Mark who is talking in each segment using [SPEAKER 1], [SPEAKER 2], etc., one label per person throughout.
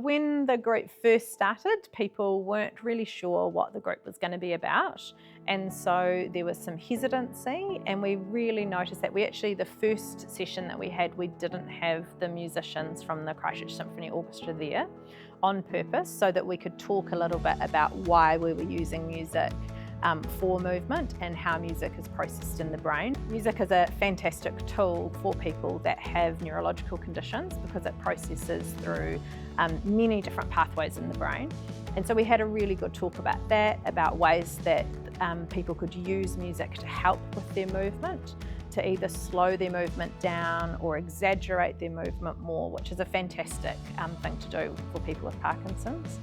[SPEAKER 1] When the group first started, people weren't really sure what the group was going to be about, and so there was some hesitancy, and we really noticed that the first session that we had, we didn't have the musicians from the Christchurch Symphony Orchestra there on purpose, so that we could talk a little bit about why we were using music for movement and how music is processed in the brain. Music is a fantastic tool for people that have neurological conditions because it processes through many different pathways in the brain. And so we had a really good talk about that, about ways that people could use music to help with their movement, to either slow their movement down or exaggerate their movement more, which is a fantastic thing to do for people with Parkinson's.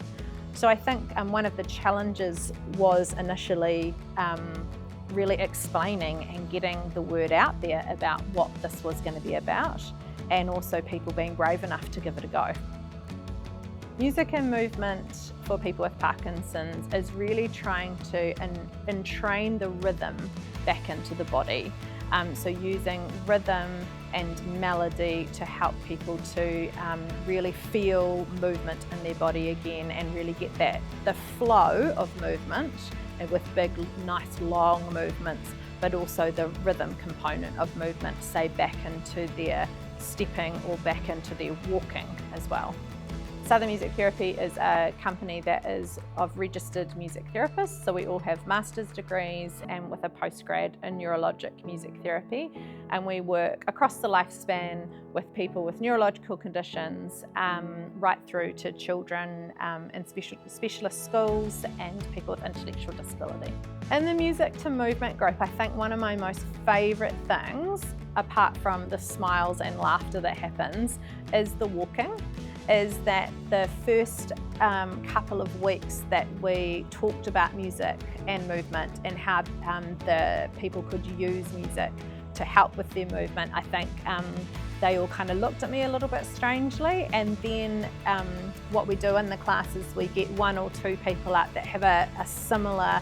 [SPEAKER 1] So I think one of the challenges was initially really explaining and getting the word out there about what this was going to be about, and also people being brave enough to give it a go. Music and movement for people with Parkinson's is really trying to entrain the rhythm back into the body. So using rhythm and melody to help people to really feel movement in their body again, and really get the flow of movement with big, nice, long movements, but also the rhythm component of movement, say back into their stepping or back into their walking as well. Southern Music Therapy is a company that is of registered music therapists, so we all have master's degrees and with a postgrad in neurologic music therapy, and we work across the lifespan with people with neurological conditions right through to children in specialist schools and people with intellectual disability. In the music to movement group, I think one of my most favourite things, apart from the smiles and laughter that happens, is the walking. Is that the first couple of weeks that we talked about music and movement and how the people could use music to help with their movement, I think they all kind of looked at me a little bit strangely. And then what we do in the class is we get one or two people out that have a similar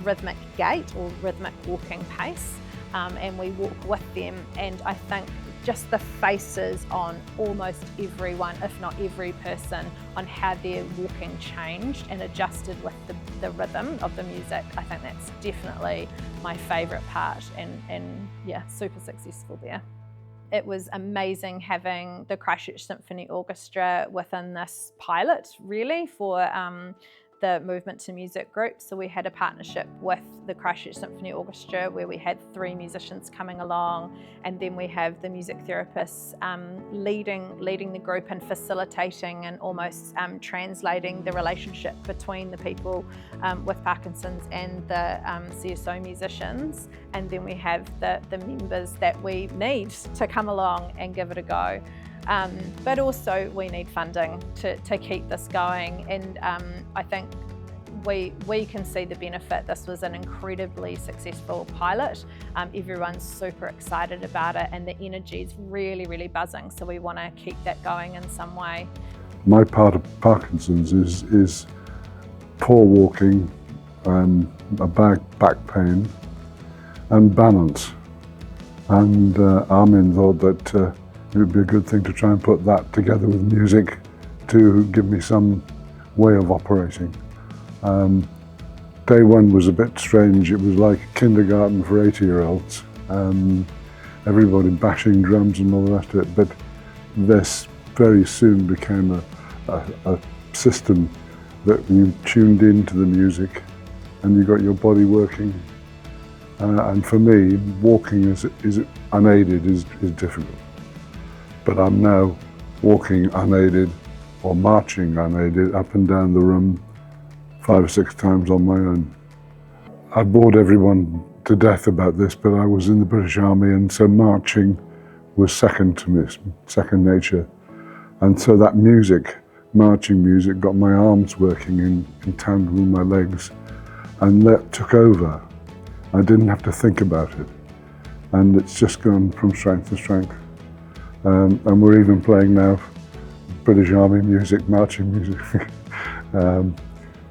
[SPEAKER 1] rhythmic gait or rhythmic walking pace, and we walk with them, and I think just the faces on almost everyone, if not every person, on how their walking changed and adjusted with the rhythm of the music. I think that's definitely my favourite part, and yeah, super successful there. It was amazing having the Christchurch Symphony Orchestra within this pilot, really, for the movement to music group. So we had a partnership with the Christchurch Symphony Orchestra where we had 3 musicians coming along, and then we have the music therapists leading the group and facilitating and almost translating the relationship between the people with Parkinson's and the CSO musicians. And then we have the members that we need to come along and give it a go. But also we need funding to keep this going, and I think we can see the benefit. This was an incredibly successful pilot. Everyone's super excited about it, and the energy is really, really buzzing, so we want to keep that going in some way.
[SPEAKER 2] My part of Parkinson's is poor walking, a back pain and balance, and Armin thought that it would be a good thing to try and put that together with music to give me some way of operating. Day one was a bit strange. It was like kindergarten for 80-year-olds. Everybody bashing drums and all the rest of it, but this very soon became a system that you tuned into the music and you got your body working. And for me, walking is unaided is difficult. But I'm now walking unaided or marching unaided up and down the room 5 or 6 times on my own. I bored everyone to death about this, but I was in the British Army, and so marching was second to me, second nature. And so that music, marching music, got my arms working in tandem with my legs, and that took over. I didn't have to think about it. And it's just gone from strength to strength. And we're even playing now British Army music, marching music,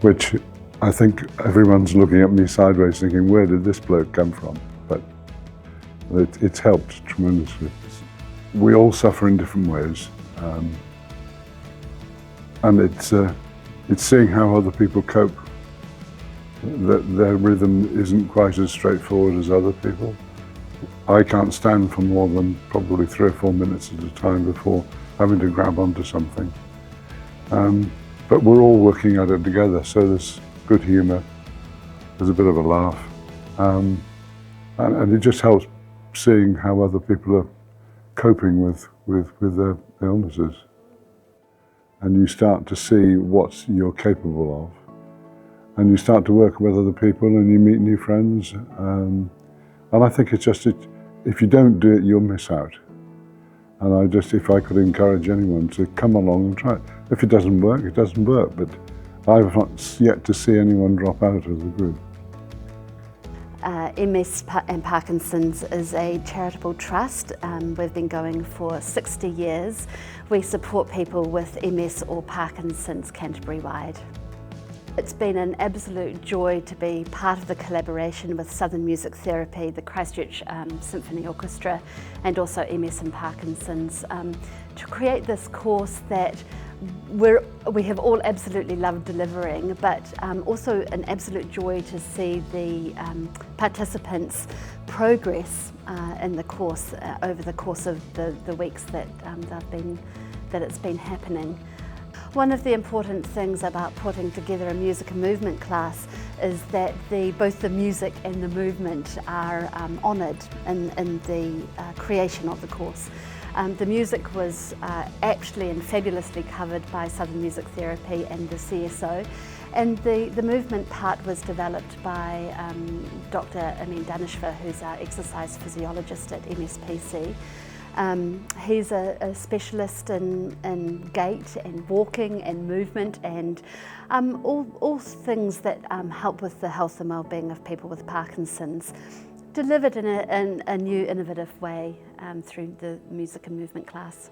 [SPEAKER 2] which I think everyone's looking at me sideways thinking, where did this bloke come from? But it's helped tremendously. We all suffer in different ways. and it's seeing how other people cope, that their rhythm isn't quite as straightforward as other people. I can't stand for more than probably 3 or 4 minutes at a time before having to grab onto something. But we're all working at it together, so there's good humour, there's a bit of a laugh, and it just helps seeing how other people are coping with their illnesses. And you start to see what you're capable of, and you start to work with other people and you meet new friends. And I think it's just, if you don't do it, you'll miss out. And if I could encourage anyone to come along and try it. If it doesn't work, it doesn't work, but I've not yet to see anyone drop out of the group.
[SPEAKER 3] MS and Parkinson's is a charitable trust. We've been going for 60 years. We support people with MS or Parkinson's Canterbury-wide. It's been an absolute joy to be part of the collaboration with Southern Music Therapy, the Christchurch Symphony Orchestra, and also MS and Parkinson's, to create this course that we have all absolutely loved delivering, but also an absolute joy to see the participants progress in the course over the course of the weeks that it's been happening. One of the important things about putting together a music and movement class is that both the music and the movement are honoured in the creation of the course. The music was aptly and fabulously covered by Southern Music Therapy and the CSO, and the movement part was developed by Dr. Amin Danishvar, who's our exercise physiologist at MSPC. He's a specialist in gait and walking and movement and all things that help with the health and well-being of people with Parkinson's, delivered in a new innovative way through the music and movement class.